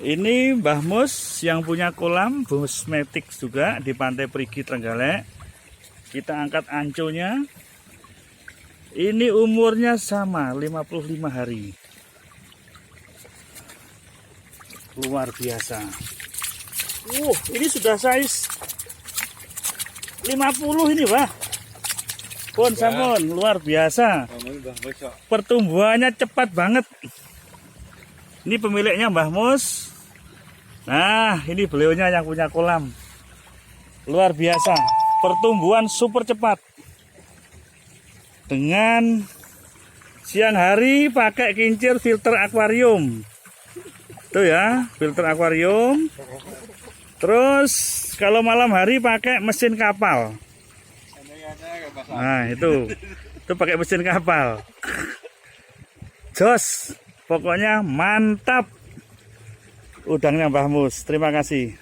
Ini Mbah Mus yang punya kolam Bosmetik juga di Pantai Perigi Trenggalek. Kita angkat anconya. Ini umurnya sama 55 hari. Luar biasa. Ini sudah size 50 ini, Pak. Pun sampun, luar biasa. Pertumbuhannya cepat banget. Ini pemiliknya Mbah Mus. Nah, ini beliaunya yang punya kolam. Luar biasa. Pertumbuhan super cepat. Dengan siang hari pakai kincir filter akuarium. Tuh ya, filter akuarium. Terus kalau malam hari pakai mesin kapal. Nah, itu pakai mesin kapal. Jos. Pokoknya mantap udangnya Mbah Mus. Terima kasih.